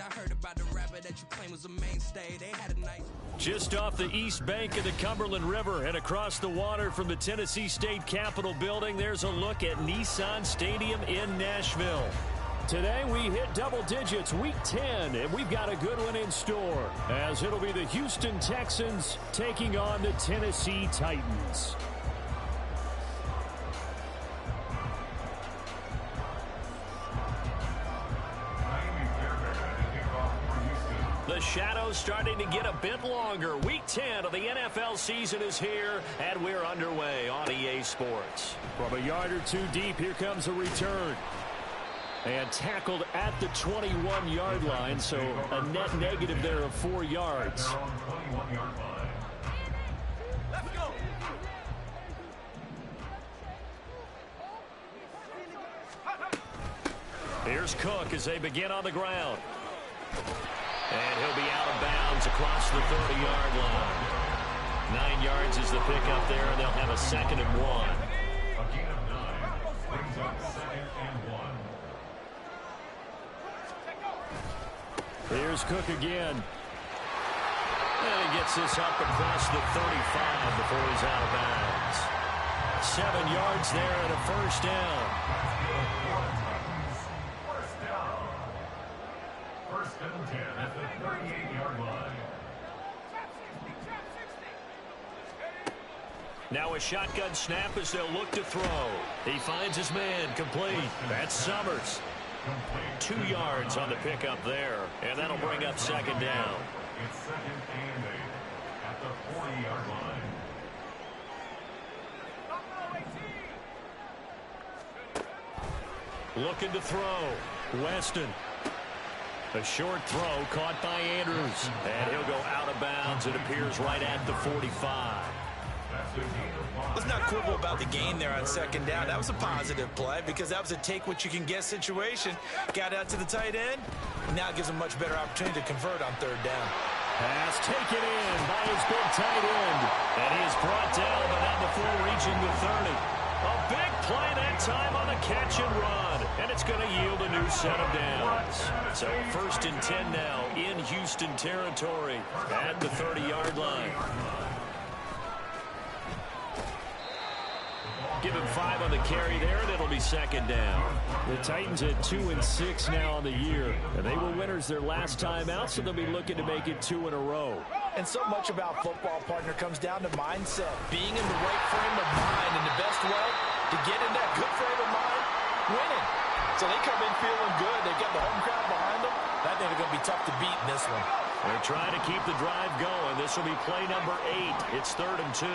I heard about the rapper that you claim was a mainstay. They had a nice... Just off the east bank of the Cumberland River and across the water from the Tennessee State Capitol building, there's a look at Nissan Stadium in Nashville. Today we hit double digits, week 10, and we've got a good one in store, as it'll be the Houston Texans taking on the Tennessee Titans. The shadow's starting to get a bit longer. Week 10 of the NFL season is here, and we're underway on EA Sports. From a yard or two deep, here comes a return. And tackled at the 21-yard line, so a net negative there of 4 yards. Here's Cook as they begin on the ground. And he'll be out of bounds across the 30-yard line. 9 yards is the pickup there, and they'll have a 2nd and 1. A gain of 9 brings up 2nd and 1. Here's Cook again. And he gets this up across the 35 before he's out of bounds. 7 yards there and a first down. First and 10 at the 38-yard line. Now a shotgun snap as they'll look to throw. He finds his man, complete. That's Summers. 2 yards on the pickup there, and that'll bring up 2nd down. It's 2nd and 8 at the 40-yard line. Looking to throw. Weston. A short throw caught by Andrews. And he'll go out of bounds. It appears right at the 45. Let's not quibble about the gain there on 2nd down. That was a positive play because that was a take-what-you-can-get situation. Got out to the tight end. Now it gives him a much better opportunity to convert on 3rd down. Pass taken in by his big tight end. And he is brought down, but not before reaching the 30. A big play that time on the catch and run. And it's going to yield a new set of downs. So 1st and 10 now in Houston territory at the 30-yard line. Give him 5 on the carry there, and it'll be 2nd down. The Titans at 2-6 now on the year. And they were winners their last time out, so they'll be looking to make it 2 in a row. And so much about football, partner, comes down to mindset. Being in the right frame of mind, and the best way to get in that good frame of mind, winning. So they come in feeling good. They got the home crowd behind them. I think they're going to be tough to beat in this one. They're trying to keep the drive going. This will be play number 8. It's 3rd and 2.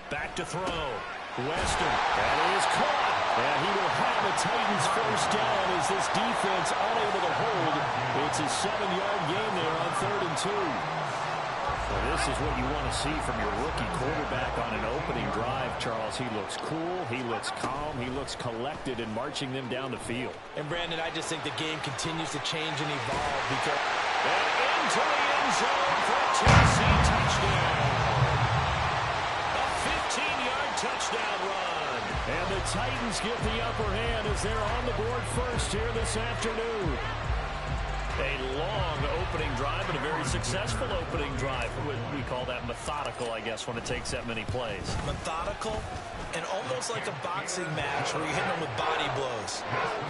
Back to throw. Weston. That is caught. And he will have a Titans first down as this defense unable to hold. It's a 7-yard gain there on 3rd and 2. Well, this is what you want to see from your rookie quarterback on an opening drive, Charles. He looks cool. He looks calm. He looks collected in marching them down the field. And, Brandon, I just think the game continues to change and evolve because... And into the end zone for a Tennessee touchdown. Touchdown run. And the Titans get the upper hand as they're on the board first here this afternoon. A long opening drive and a very successful opening drive. We call that methodical, I guess, when it takes that many plays. Methodical and almost like a boxing match where you hit them with body blows.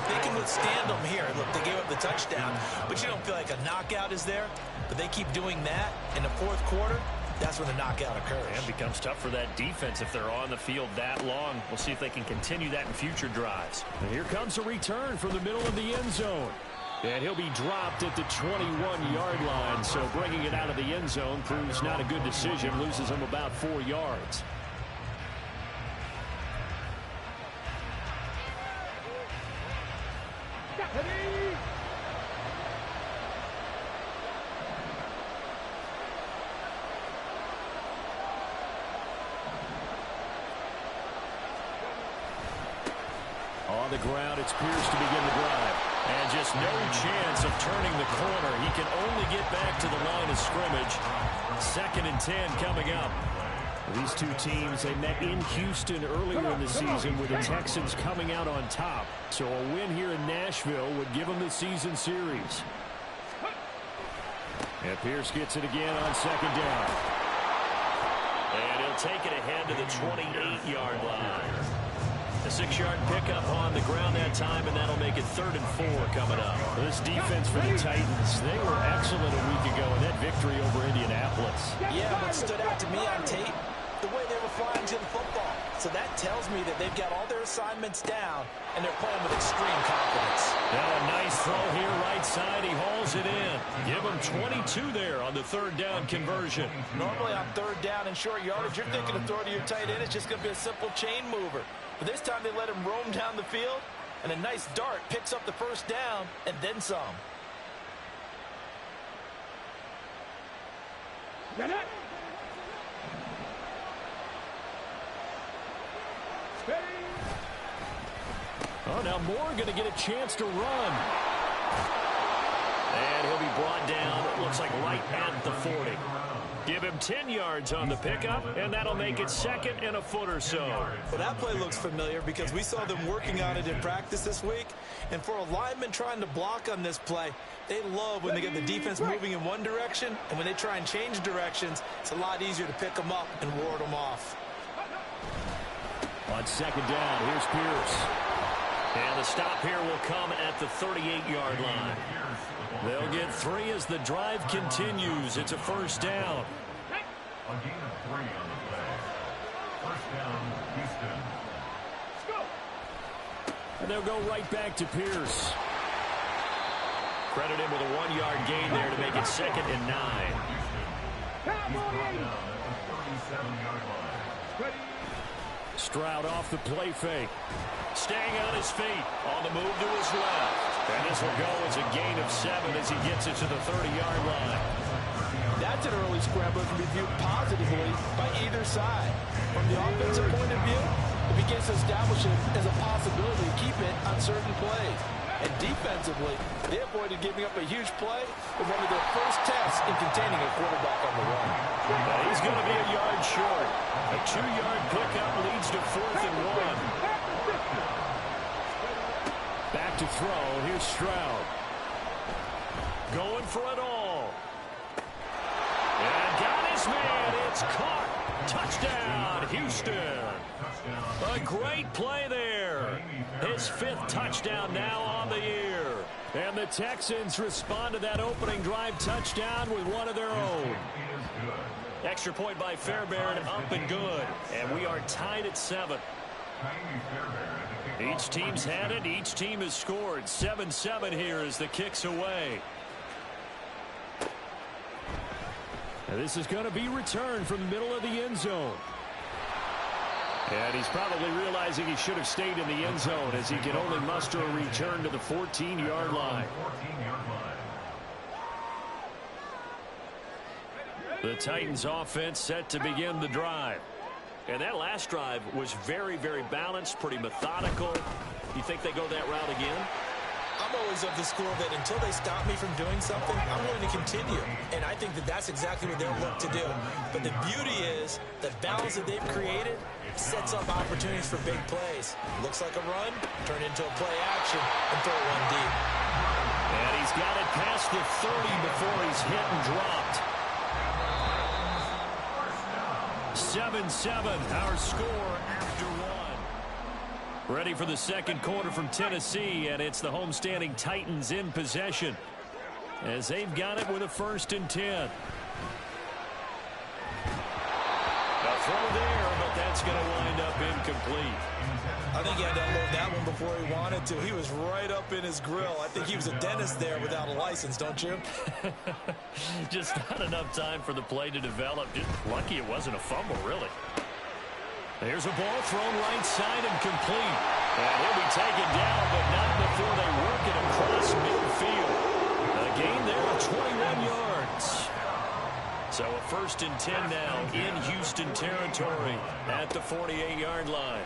They can withstand them here. Look, they gave up the touchdown, but you don't feel like a knockout is there. But they keep doing that in the 4th quarter. That's when the knockout occurs. And it becomes tough for that defense if they're on the field that long. We'll see if they can continue that in future drives. And here comes a return from the middle of the end zone. And he'll be dropped at the 21-yard line. So bringing it out of the end zone proves not a good decision. Loses him about 4 yards. On the ground, it's Pierce to begin the drive. And just no chance of turning the corner. He can only get back to the line of scrimmage. 2nd and 10 coming up. These two teams, they met in Houston earlier in the season with the Texans coming out on top. So a win here in Nashville would give them the season series. And Pierce gets it again on second down. And he'll take it ahead to the 28-yard line. A 6-yard pickup on the ground that time, and that'll make it 3rd and 4 coming up. This defense for the Titans, they were excellent a week ago in that victory over Indianapolis. Yeah, what stood out to me on tape, the way they were flying to the football. So that tells me that they've got all their assignments down, and they're playing with extreme confidence. Now a nice throw here right side. He hauls it in. Give him 22 there on the 3rd down conversion. Normally on 3rd down and short yardage, you're thinking of throw to your tight end. It's just going to be a simple chain mover. But this time they let him roam down the field, and a nice dart picks up the 1st down and then some. Oh, now Moore going to get a chance to run. And he'll be brought down, it looks like right at the 40. Give him 10 yards on the pickup, and that'll make it 2nd and a foot or so. Well, that play looks familiar because we saw them working on it in practice this week. And for a lineman trying to block on this play, they love when they get the defense moving in one direction, and when they try and change directions, it's a lot easier to pick them up and ward them off. On 2nd down, here's Pierce. And the stop here will come at the 38-yard line. They'll get 3 as the drive continues. It's a 1st down. A gain of 3 on the play. 1st down, Houston. And they'll go right back to Pierce. Credit him with a 1-yard gain there to make it 2nd and 9. He's brought down at the 37-yard line. Stroud off the play fake. Staying on his feet, on the move to his left. And this will go as a gain of 7 as he gets it to the 30-yard line. That's an early scramble that can be viewed positively by either side. From the offensive point of view, it begins to establish it as a possibility to keep it on certain plays. And defensively, they avoided giving up a huge play with one of their first tests in containing a quarterback on the run. He's going to be a yard short. A 2-yard pickup leads to 4th and 1. Back to throw. Here's Stroud. Going for it all. And got his man. It's caught. Touchdown, Houston. A great play there. His 5th touchdown now on the year. And the Texans respond to that opening drive touchdown with one of their own. Extra point by Fairbairn, up and good. And we are tied at 7. Each team's had it. Each team has scored. 7-7 here as the kick's away. And this is going to be returned from the middle of the end zone. And he's probably realizing he should have stayed in the end zone as he can only muster a return to the 14-yard line. The Titans offense set to begin the drive. And that last drive was very, very balanced, pretty methodical. You think they go that route again? I'm always of the school that until they stop me from doing something, I'm willing to continue. And I think that that's exactly what they'll look to do. But the beauty is the balance that they've created sets up opportunities for big plays. Looks like a run, turn into a play action, and throw one deep. And he's got it past the 30 before he's hit and dropped. 7-7, our score after 1. Ready for the second quarter from Tennessee, and it's the homestanding Titans in possession as they've got it with a 1st and 10. A throw there, but that's going to wind up incomplete. I think he had to unload that one before he wanted to. He was right up in his grill. I think he was a dentist there without a license, don't you? Just not enough time for the play to develop. Just lucky it wasn't a fumble, really. There's a ball thrown right side and complete. And he'll be taken down, but not before they work it across midfield. A gain there of 21 yards. So a 1st and 10 now in Houston territory at the 48-yard line.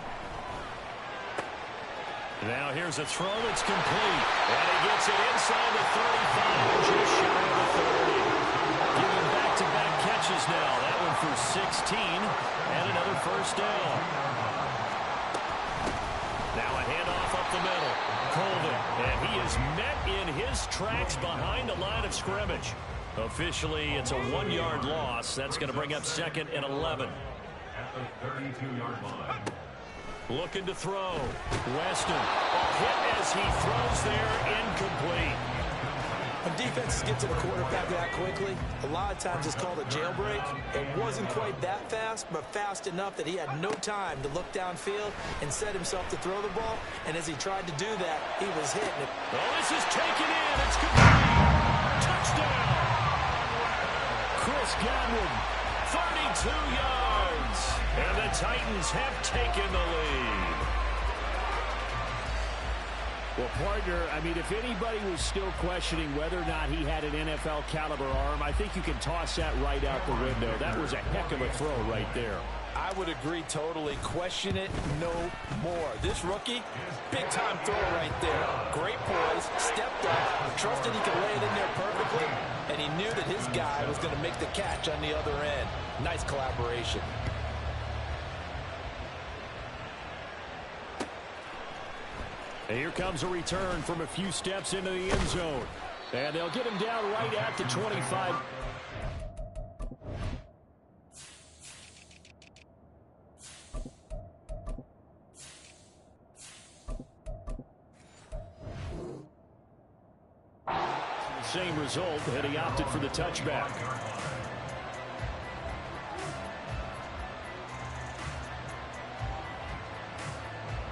Now here's a throw that's complete. And he gets it inside the 35, just shy of the 30. Giving back-to-back catches pushes now. That one for 16 and another first down. Now a handoff up the middle. Colvin, and he is met in his tracks behind the line of scrimmage. Officially, it's a 1-yard loss. That's going to bring up 2nd and 11. At the 32-yard line. Looking to throw. Weston. A hit as he throws there. Incomplete. When defenses get to the quarterback that quickly, a lot of times it's called a jailbreak. It wasn't quite that fast, but fast enough that he had no time to look downfield and set himself to throw the ball. And as he tried to do that, he was hit. Oh, this is taken in. It's complete. Touchdown. Chris Godwin, 32 yards. And the Titans have taken the lead. Well, partner, I mean, if anybody was still questioning whether or not he had an NFL caliber arm, I think you can toss that right out the window. That was a heck of a throw right there. I would agree totally. Question it no more. This rookie, big-time throw right there. Great poise, stepped up, trusted he could lay it in there perfectly, and he knew that his guy was going to make the catch on the other end. Nice collaboration. And here comes a return from a few steps into the end zone. And they'll get him down right at the 25. Same result, and he opted for the touchback.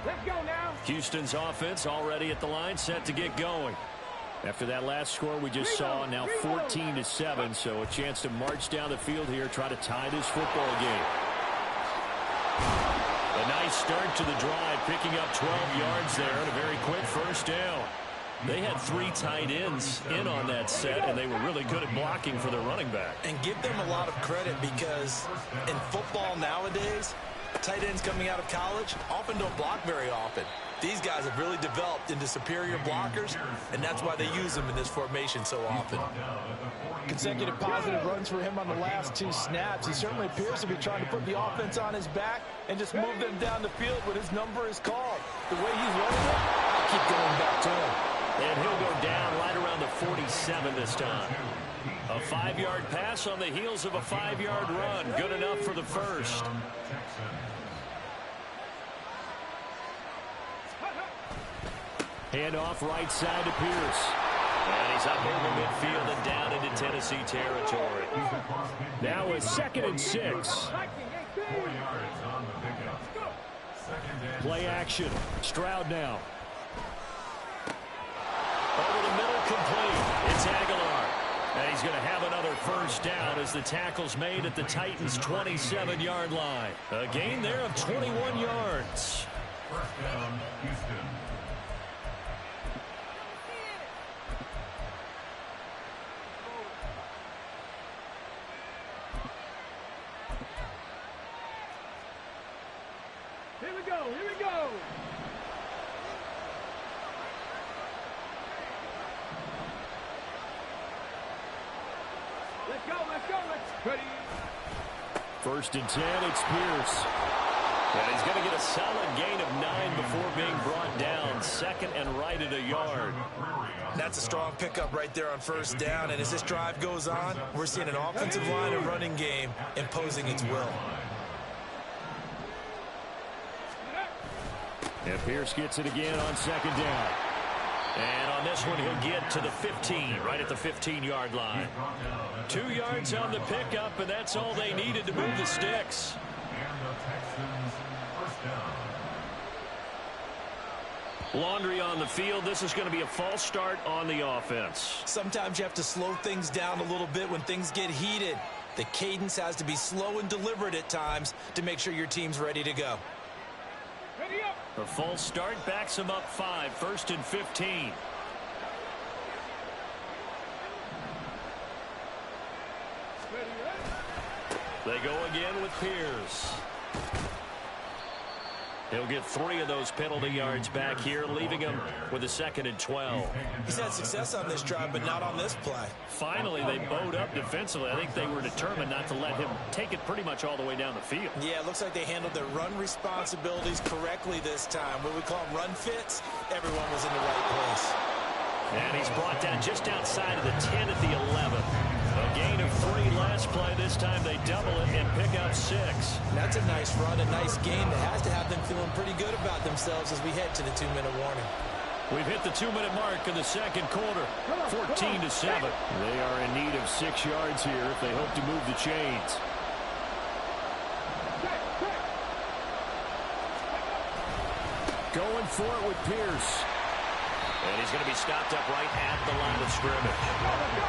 Let's go now. Houston's offense already at the line, set to get going. After that last score we just saw, now 14-7, so a chance to march down the field here, try to tie this football game. A nice start to the drive, picking up 12 yards there and a very quick first down. They had 3 tight ends in on that set, and they were really good at blocking for their running back. And give them a lot of credit because in football nowadays, tight ends coming out of college often don't block very often. These guys have really developed into superior blockers, and that's why they use them in this formation so often. Consecutive positive runs for him on the last 2 snaps. He certainly appears to be trying to put the offense on his back and just move them down the field when his number is called. The way he's running it, I keep going back to him. And he'll go down right around the 47 this time. A 5-yard pass on the heels of a 5-yard run. Good enough for the first. Handoff right side to Pierce. And he's up over midfield and down into Tennessee territory. Now a 2nd and 6. Play action. Stroud now. Over the middle, complete. It's Aguilar. And he's going to have another first down as the tackle's made at the Titans' 27-yard line. A gain there of 21 yards. First down, Houston. Here we go. Here we go. Let's go. Let's go. Let's ready. 1st and 10, it's Pierce. And he's going to get a solid gain of 9 before being brought down. 2nd and right at a yard. That's a strong pickup right there on first down. And as this drive goes on, we're seeing an offensive line and running game imposing its will. And Pierce gets it again on 2nd down. And on this one, he'll get to the 15, right at the 15-yard line. 2 yards on the pickup, and that's all they needed to move the sticks. And the Texans first down. Laundry on the field. This is going to be a false start on the offense. Sometimes you have to slow things down a little bit when things get heated. The cadence has to be slow and deliberate at times to make sure your team's ready to go. Ready up. A false start backs him up 5, 1st and 15. They go again with Pierce. He'll get 3 of those penalty yards back here, leaving him with a 2nd and 12. He's had success on this drive, but not on this play. Finally, they bowed up defensively. I think they were determined not to let him take it pretty much all the way down the field. Yeah, it looks like they handled their run responsibilities correctly this time. What we call them run fits, everyone was in the right place. And he's brought down just outside of the 10 at the 11. A gain of 3 last play. This time they double it and pick up 6. That's a nice run, a nice game that has to have them feeling pretty good about themselves as we head to the 2-minute warning. We've hit the 2-minute mark in the second quarter, 14-7. They are in need of 6 yards here if they hope to move the chains. Going for it with Pierce. And he's going to be stopped up right at the line of scrimmage.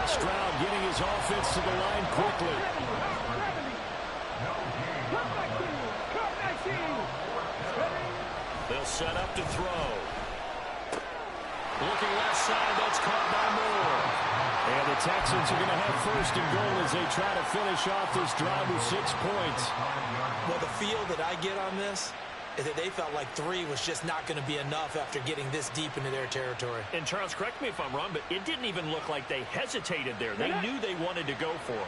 Stroud getting his offense to the line quickly. They'll set up to throw. Looking left side, that's caught by Moore. And the Texans are going to have 1st and goal as they try to finish off this drive with 6 points. Well, the feel that I get on this is that they felt like 3 was just not going to be enough after getting this deep into their territory. And Charles, correct me if I'm wrong, but it didn't even look like they hesitated there. They knew they wanted to go for it.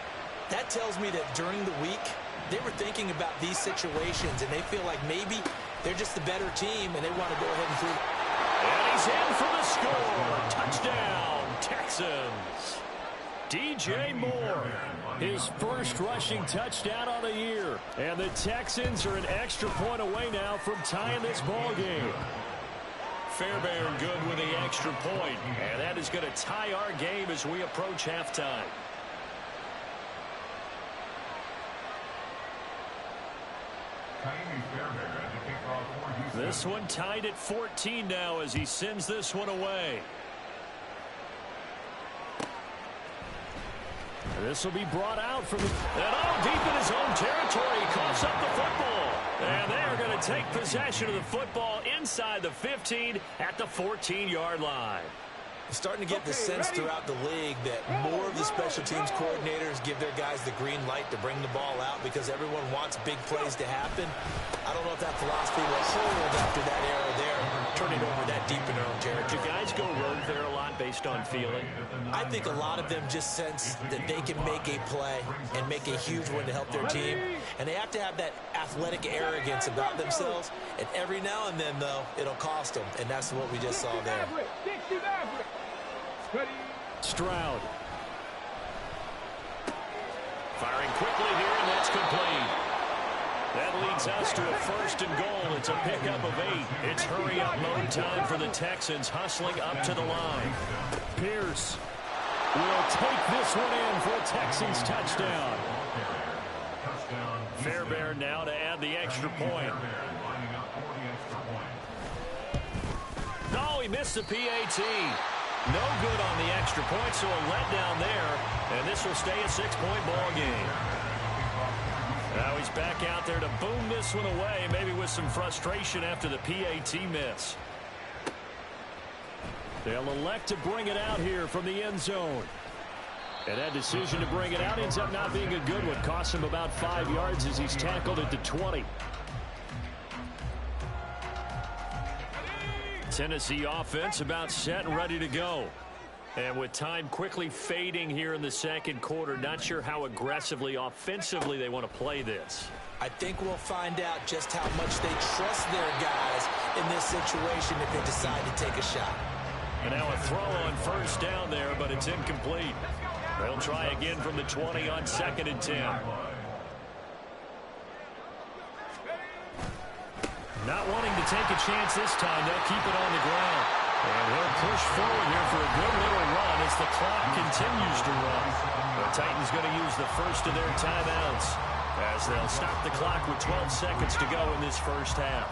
That tells me that during the week, they were thinking about these situations, and they feel like maybe they're just the better team, and they want to go ahead and prove it. And he's in for the score. Touchdown, Texans. DJ Moore, his first rushing touchdown on the year. And the Texans are an extra point away now from tying this ball game. Fairbairn good with the extra point. And that is going to tie our game as we approach halftime. This one tied at 14 now as he sends this one away. This will be brought out from the... And all deep in his own territory. He coughs up the football. And they are going to take possession of the football inside the 15 at the 14-yard line. Starting to get the sense throughout the league that more of the special teams coordinators give their guys the green light to bring the ball out because everyone wants big plays to happen. I don't know if that philosophy will hold after that error there, turning over that deep in their own territory. Do guys go rogue there a lot based on feeling? I think a lot of them just sense that they can make a play and make a huge one to help their team, and they have to have that athletic arrogance about themselves, and every now and then, though, it'll cost them, and that's what we just saw there. Stroud. Firing quickly here, and that's complete. That leads us to a 1st and goal. It's a pickup of 8. It's hurry-up mode time for the Texans, hustling up to the line. Pierce will take this one in for a Texans touchdown. Fairbairn now to add the extra point. No, he missed the PAT. No good on the extra point, so a letdown there, and this will stay a 6-point ball game. Now he's back out there to boom this one away, maybe with some frustration after the PAT miss. They'll elect to bring it out here from the end zone. And that decision to bring it out ends up not being a good one. Costs him about 5 yards as he's tackled at the 20. Tennessee offense about set and ready to go. And with time quickly fading here in the second quarter, not sure how aggressively, offensively they want to play this. I think we'll find out just how much they trust their guys in this situation if they decide to take a shot. And now a throw on 1st down there, but it's incomplete. They'll try again from the 20 on 2nd and 10. Not wanting to take a chance this time, they'll keep it on the ground. And he'll push forward here for a good little run as the clock continues to run. The Titans going to use the first of their timeouts as they'll stop the clock with 12 seconds to go in this first half.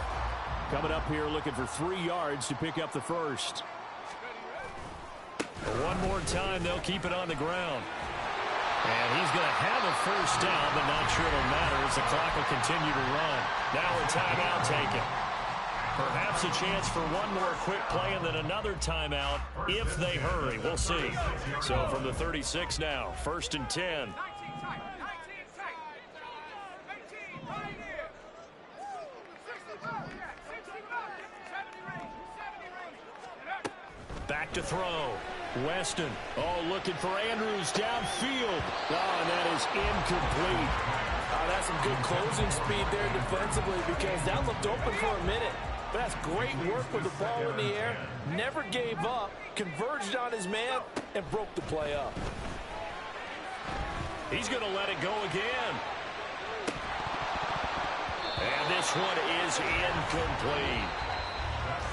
Coming up here looking for 3 yards to pick up the first. One more time, they'll keep it on the ground. And he's going to have a 1st down, but not sure it'll matter as the clock will continue to run. Now a timeout taken. Perhaps a chance for one more quick play and then another timeout if they hurry. We'll see. So from the 36 now, 1st and 10. Back to throw. Weston. Oh, looking for Andrews downfield. Oh, and that is incomplete. That's some good closing speed there defensively because that looked open for a minute. But that's great work with the ball in the air. Never gave up, converged on his man, and broke the play up. He's going to let it go again. And this one is incomplete.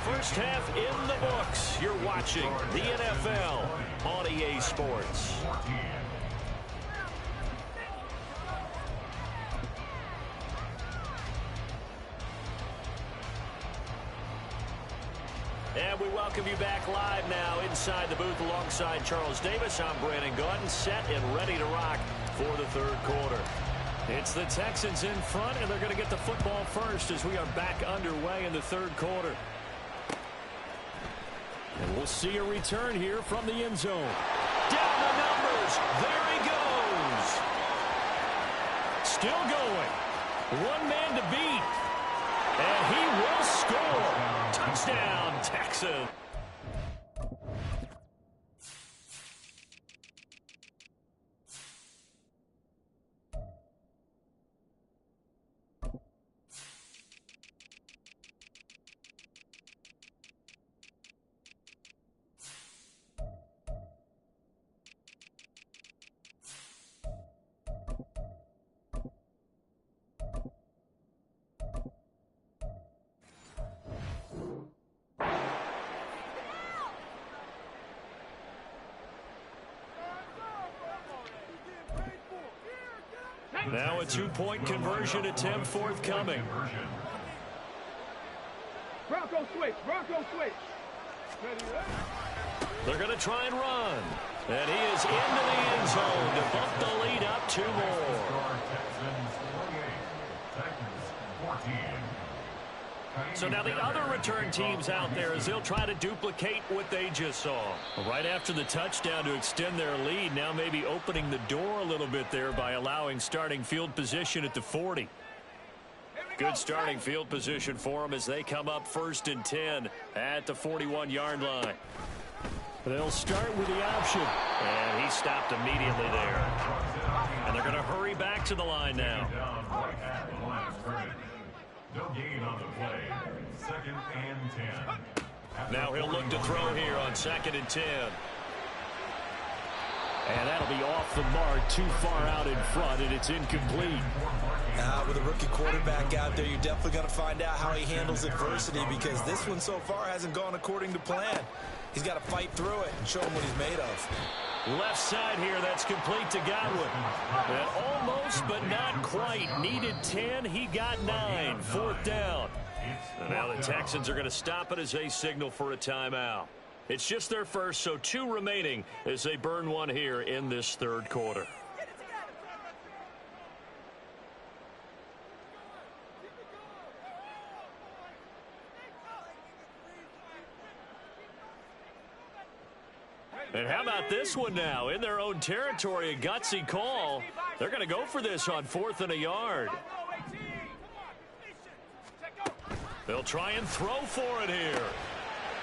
First half in the books. You're watching the NFL on EA Sports. And we welcome you back live now inside the booth alongside Charles Davis. I'm Brandon Gaudin, set and ready to rock for the third quarter. It's the Texans in front, and they're going to get the football first as we are back underway in the third quarter. And we'll see a return here from the end zone. Down the numbers. There he goes. Still going. One man to beat. And he will score. Touchdown, Texans. Now a two-point conversion attempt forthcoming. Bronco switch. Bronco switch. They're going to try and run. And he is into the end zone to bump the lead up 2 more. So now the other return teams out there as they'll try to duplicate what they just saw. Right after the touchdown to extend their lead, now maybe opening the door a little bit there by allowing starting field position at the 40. Good starting field position for them as they come up 1st and 10 at the 41-yard line. They'll start with the option. And he stopped immediately there. And they're going to hurry back to the line now. No gain on the play. 2nd and 10. Now he'll look to throw here on 2nd and 10. And that'll be off the mark, too far out in front, and it's incomplete. With a rookie quarterback out there, you're definitely going to find out how he handles adversity because this one so far hasn't gone according to plan. He's got to fight through it and show him what he's made of. Left side here, that's complete to Godwin. And almost, but not quite. Needed 10, he got 9. 4th down. And now the Texans are going to stop it as they signal for a timeout. It's just their first, so 2 remaining as they burn one here in this third quarter. And how about this one now? In their own territory, a gutsy call. They're going to go for this on 4th and a yard. They'll try and throw for it here.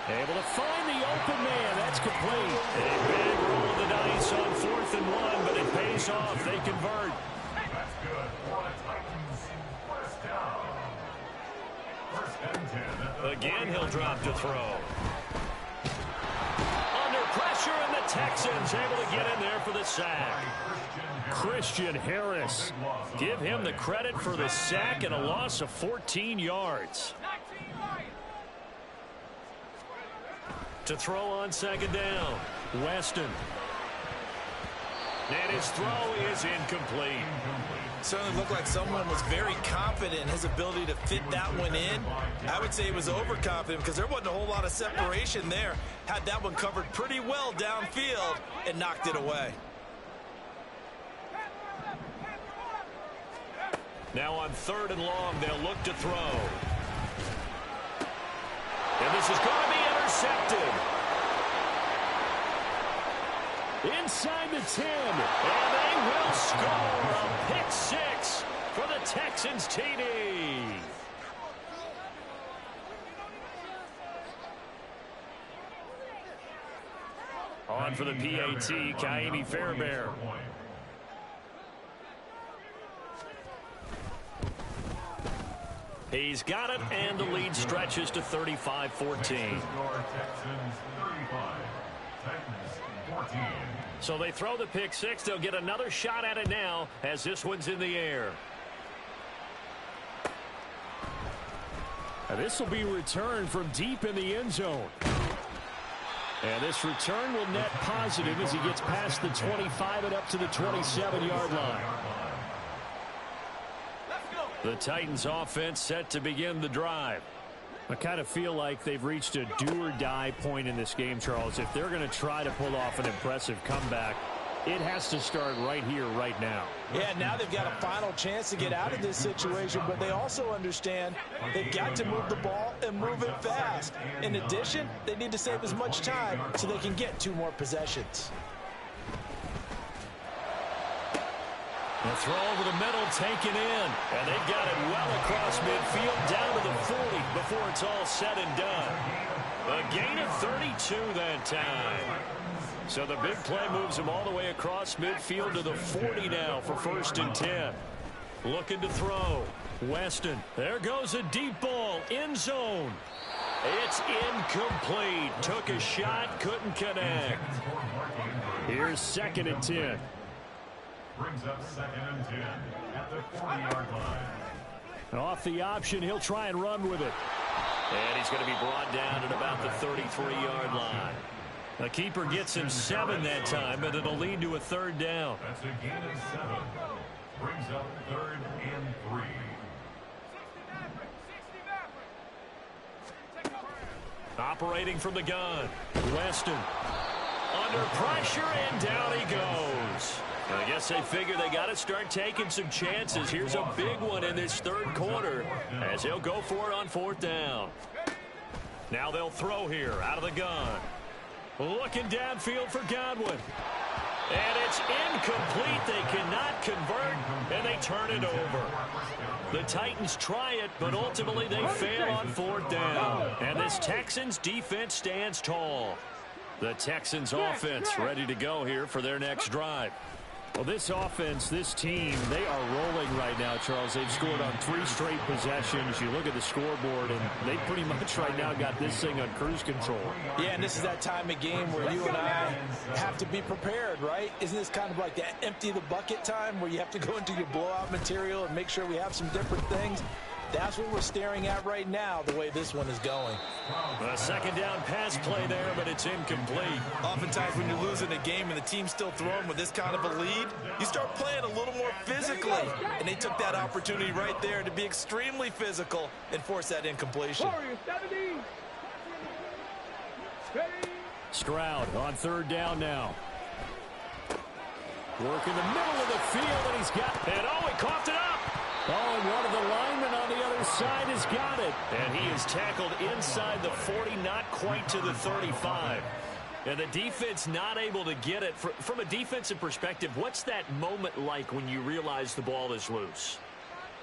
Able to find the open man. That's complete. A big roll of the dice on 4th and 1, but it pays off. They convert. That's good for the Titans. 1st down. 1st and 10. Again, he'll drop to throw. Pressure, and the Texans able to get in there for the sack. Christian Harris. Give him the credit for the sack and a loss of 14 yards. To throw on 2nd down. Weston. And his throw is incomplete. Certainly looked like someone was very confident in his ability to fit that one in. I would say he was overconfident because there wasn't a whole lot of separation there. Had that one covered pretty well downfield and knocked it away. Now on 3rd and long, they'll look to throw. And this is going to be intercepted. Inside the 10, and they will score a pick 6 for the Texans TD. On for the PAT, Ka'imi Fairbairn. He's got it, and the lead stretches to 35-14. So they throw the pick six. They'll get another shot at it now as this one's in the air. And this will be returned from deep in the end zone. And this return will net positive as he gets past the 25 and up to the 27-yard line. The Titans offense set to begin the drive. I kind of feel like they've reached a do-or-die point in this game, Charles. If they're going to try to pull off an impressive comeback, it has to start right here, right now. Yeah, now they've got a final chance to get out of this situation, but they also understand they've got to move the ball and move it fast. In addition, they need to save as much time so they can get 2 more possessions. The throw over the middle taken in, and they've got it well across midfield down to the 40 before it's all said and done. A gain of 32 that time. So the big play moves him all the way across midfield to the 40 now for 1st and 10. Looking to throw. Weston. There goes a deep ball. End zone. It's incomplete. Took a shot, couldn't connect. Here's 2nd and 10. Brings up 2nd and 10 at the 40-yard line. Off the option, he'll try and run with it. And he's going to be brought down at about the 33-yard line. The keeper gets him 7 that time, but it'll lead to a 3rd down. That's a gain of 7. Brings up 3rd and 3. Operating from the gun. Weston. Under pressure, and down he goes. I guess they figure they got to start taking some chances. Here's a big one in this 3rd quarter as they'll go for it on 4th down. Now they'll throw here out of the gun. Looking downfield for Godwin. And it's incomplete. They cannot convert, and they turn it over. The Titans try it, but ultimately they fail on 4th down. And this Texans defense stands tall. The Texans offense ready to go here for their next drive. Well, this offense, this team, they are rolling right now, Charles. They've scored on 3 straight possessions. You look at the scoreboard, and they pretty much right now got this thing on cruise control. Yeah, and this is that time of game where you and I have to be prepared, right? Isn't this kind of like that empty the bucket time where you have to go into your blowout material and make sure we have some different things? That's what we're staring at right now, the way this one is going. A 2nd down pass play there, but it's incomplete. Oftentimes when you're losing a game and the team's still throwing with this kind of a lead, you start playing a little more physically. And they took that opportunity right there to be extremely physical and force that incompletion. Stroud on 3rd down now. Work in the middle of the field, and he's got it. Oh, he coughed it up. Oh, and one of the linemen on the other side has got it. And he is tackled inside the 40, not quite to the 35. And the defense not able to get it. From a defensive perspective, what's that moment like when you realize the ball is loose?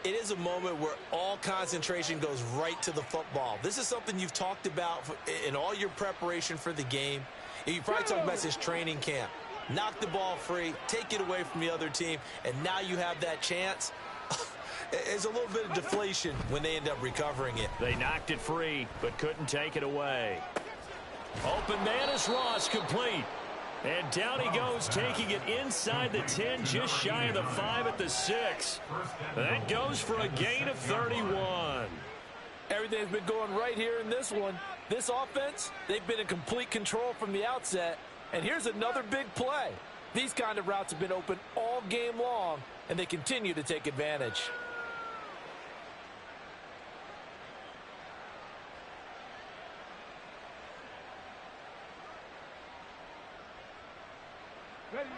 It is a moment where all concentration goes right to the football. This is something you've talked about in all your preparation for the game. And you probably talked about this training camp. Knock the ball free, take it away from the other team, and now you have that chance. There's a little bit of deflation when they end up recovering it. They knocked it free, but couldn't take it away. Open man is Ross, complete. And down he goes, taking it inside the 10, just shy of the 5 at the 6. That goes for a gain of 31. Everything's been going right here in this one. This offense, they've been in complete control from the outset. And here's another big play. These kind of routes have been open all game long, and they continue to take advantage.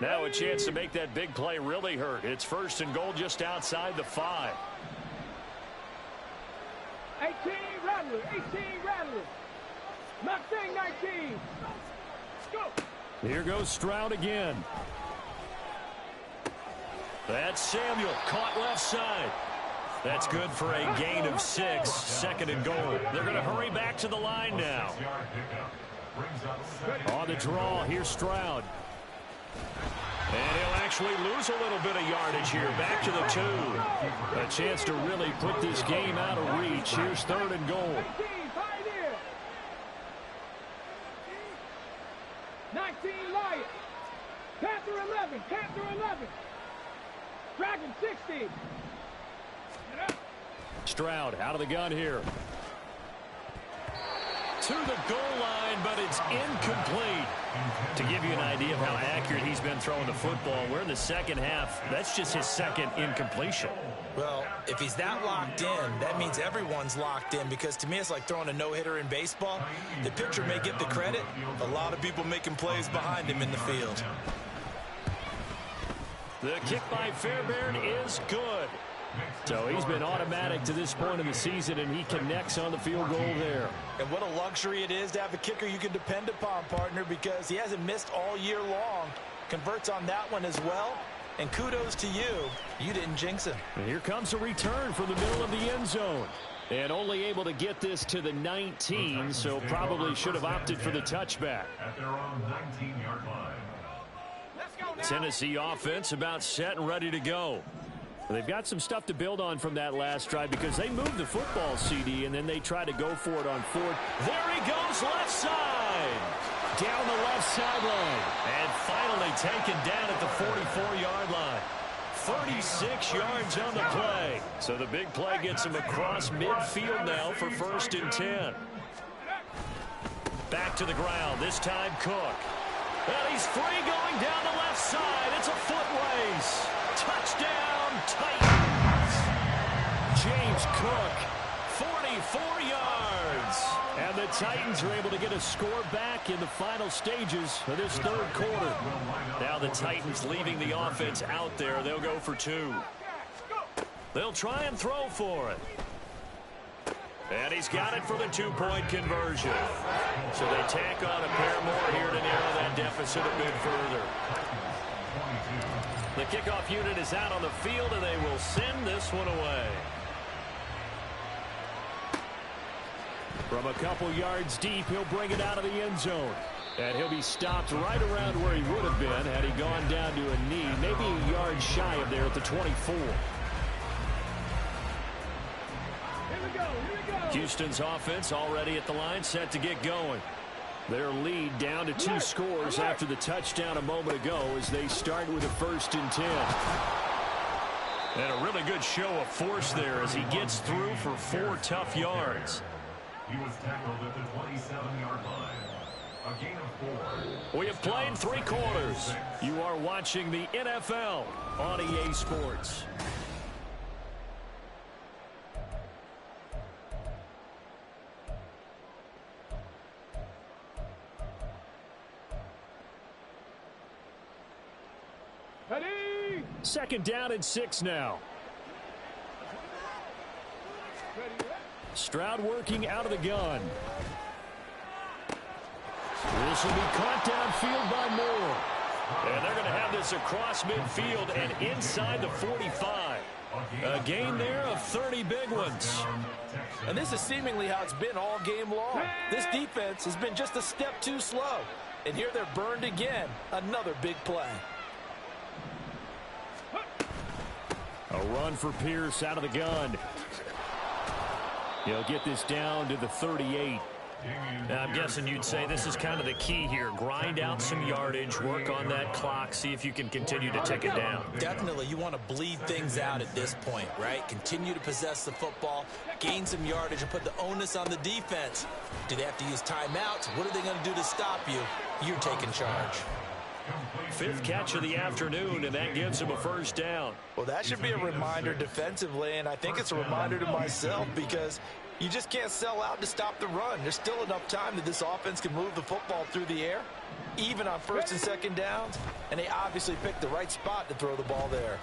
Now a chance to make that big play really hurt. It's 1st and goal just outside the 5. 18 Rattler, 18 Rattler. Mustang 19. Go. Here goes Stroud again. That's Samuel, caught left side. That's good for a gain of 6, 2nd and goal. They're going to hurry back to the line now. Brings up second. On the draw, here's Stroud. And he'll actually lose a little bit of yardage here. Back to the 2. A chance to really put this game out of reach. Here's 3rd and goal. 19 Lions. Panther 11. Panther 11. Dragon 60. Stroud out of the gun here. To the goal line, but it's incomplete. To give you an idea of how accurate he's been throwing the football, we're in the second half. That's just his second incompletion. Well, if he's that locked in, that means everyone's locked in, because to me it's like throwing a no-hitter in baseball. The pitcher may get the credit. A lot of people making plays behind him in the field. The kick by Fairbairn is good. So he's been automatic to this point of the season, and he connects on the field goal there. And what a luxury it is to have a kicker you can depend upon, partner, because he hasn't missed all year long. Converts on that one as well. And kudos to you. You didn't jinx him. And here comes a return from the middle of the end zone. And only able to get this to the 19, so probably should have opted for the touchback. At their own 19-yard line. Tennessee offense about set and ready to go. They've got some stuff to build on from that last drive, because they moved the football, CD, and then they try to go for it on 4th. There he goes, left side. Down the left sideline. And finally taken down at the 44-yard line. 36 yards on the play. So the big play gets him across midfield now for 1st and 10. Back to the ground, this time Cook. And he's free going down the left side. It's a foot race. Touchdown, Titans. James Cook, 44 yards. And the Titans are able to get a score back in the final stages of this 3rd quarter. Now the Titans leaving the offense out there. They'll go for 2. They'll try and throw for it. And he's got it for the 2-point conversion. So they tack on a pair more here to narrow that deficit a bit further. The kickoff unit is out on the field, and they will send this one away. From a couple yards deep, he'll bring it out of the end zone. And he'll be stopped right around where he would have been had he gone down to a knee, maybe a yard shy of there at the 24. Houston's offense already at the line, set to get going. Their lead down to 2 scores after the touchdown a moment ago as they start with a 1st and 10. And a really good show of force there as he gets through for 4 tough yards. He was tackled at the 27-yard line. A gain of 4. We have played 3 quarters. You are watching the NFL on EA Sports. Ready? 2nd down and 6 now. Stroud working out of the gun. This will be caught downfield by Moore. And they're going to have this across midfield and inside the 45. A gain there of 30 big ones. And this is seemingly how it's been all game long. This defense has been just a step too slow. And here they're burned again. Another big play. A run for Pierce out of the gun. He'll get this down to the 38. Now, I'm guessing you'd say this is kind of the key here. Grind out some yardage, work on that clock, see if you can continue to take it down. Definitely, you want to bleed things out at this point, right? Continue to possess the football, gain some yardage, and put the onus on the defense. Do they have to use timeouts? What are they going to do to stop you? You're taking charge. 5th catch of the afternoon, and that gives him a 1st down. Well, that should be a reminder defensively, and I think it's a reminder to myself, because you just can't sell out to stop the run. There's still enough time that this offense can move the football through the air, even on 1st and 2nd downs, and they obviously picked the right spot to throw the ball there.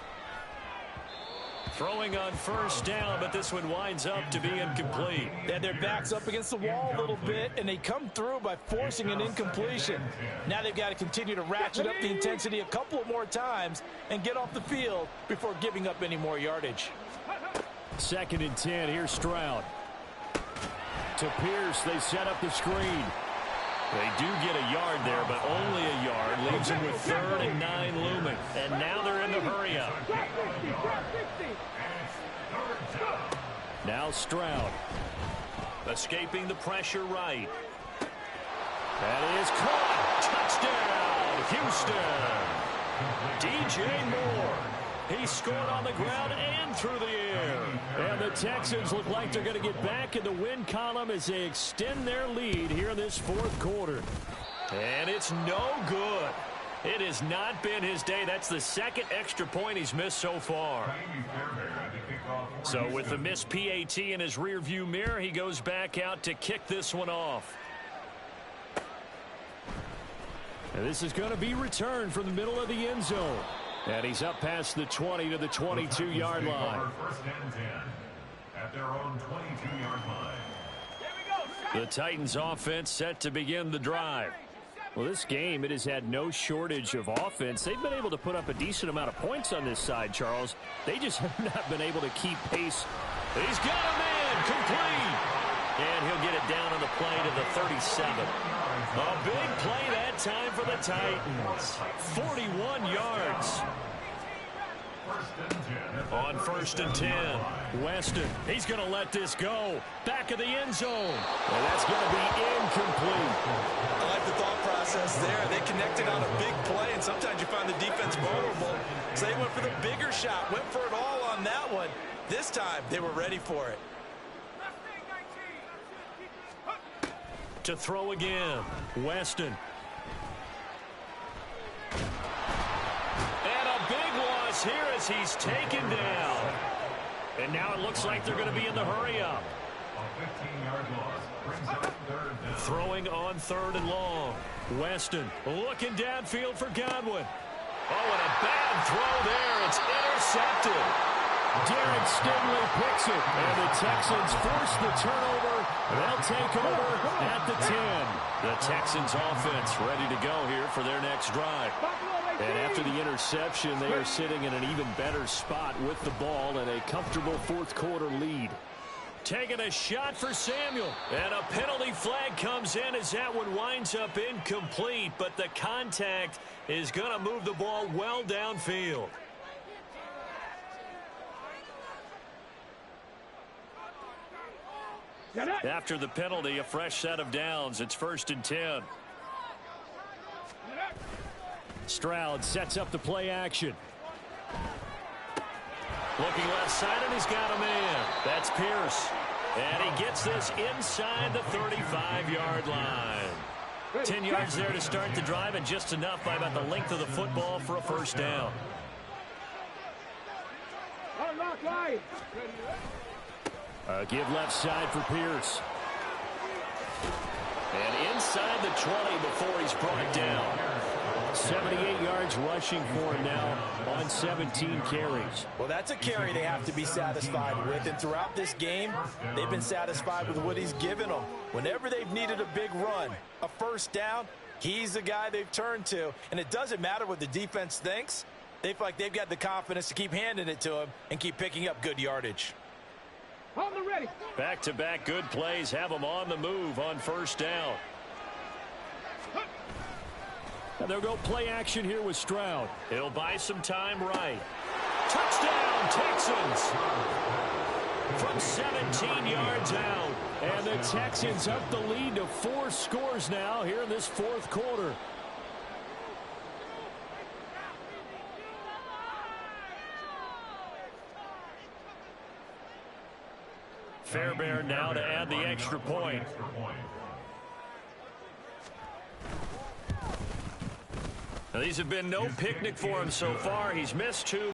Throwing on 1st down, but this one winds up to be incomplete. They had their backs up against the wall a little bit, and they come through by forcing an incompletion. Now they've got to continue to ratchet up the intensity a couple of more times and get off the field before giving up any more yardage. 2nd and 10, here's Stroud. To Pierce, they set up the screen. They do get a yard there, but only a yard. Leaves them with 3rd and 9 looming. And now they're in the hurry-up. Now Stroud. Escaping the pressure right. That is caught. Touchdown, Houston. DJ Moore. He scored on the ground and through the air. And the Texans look like they're going to get back in the win column as they extend their lead here in this 4th quarter. And it's no good. It has not been his day. That's the 2nd extra point he's missed so far. So with the missed PAT in his rearview mirror, he goes back out to kick this one off. And this is going to be returned from the middle of the end zone. And he's up past the 20 to the 22-yard line. At their own 22-yard line. The Titans offense set to begin the drive. Well, this game, it has had no shortage of offense. They've been able to put up a decent amount of points on this side, Charles. They just have not been able to keep pace. He's got a man complete. And he'll get it down on the play to the 37. A big play that time for the Titans. 41 yards. On 1st and 10. Weston, he's going to let this go. Back of the end zone. And that's going to be incomplete. I like the thought process there. They connected on a big play, and sometimes you find the defense vulnerable. So they went for the bigger shot, went for it all on that one. This time, they were ready for it. To throw again, Weston. And a big loss here as he's taken down. And now it looks like they're going to be in the hurry-up. A 15-yard loss brings up 3rd down. Throwing on 3rd and long. Weston looking downfield for Godwin. Oh, and a bad throw there. It's intercepted. Derek Stingley picks it, and the Texans force the turnover. They'll take over at the 10. The Texans offense ready to go here for their next drive. And after the interception, they are sitting in an even better spot with the ball and a comfortable 4th quarter lead. Taking a shot for Samuel. And a penalty flag comes in as that one winds up incomplete, but the contact is going to move the ball well downfield. After the penalty, a fresh set of downs. It's 1st and 10. Stroud sets up the play action. Looking left side, and he's got a man. That's Pierce. And he gets this inside the 35-yard line. 10 yards there to start the drive, and just enough by about the length of the football for a 1st down. Give left side for Pierce. And inside the 20 before he's brought down. 78 yards rushing for him now on 17 carries. Well, that's a carry they have to be satisfied with. And throughout this game, they've been satisfied with what he's given them. Whenever they've needed a big run, a 1st down, he's the guy they've turned to. And it doesn't matter what the defense thinks. They feel like they've got the confidence to keep handing it to him and keep picking up good yardage. Back-to-back good plays have them on the move on 1st down. And they'll go play action here with Stroud. He'll buy some time right. Touchdown, Texans! From 17 yards out. And the Texans up the lead to 4 scores now here in this 4th quarter. Fairbairn now to add the extra point. Now, these have been no picnic for him so far. He's missed 2.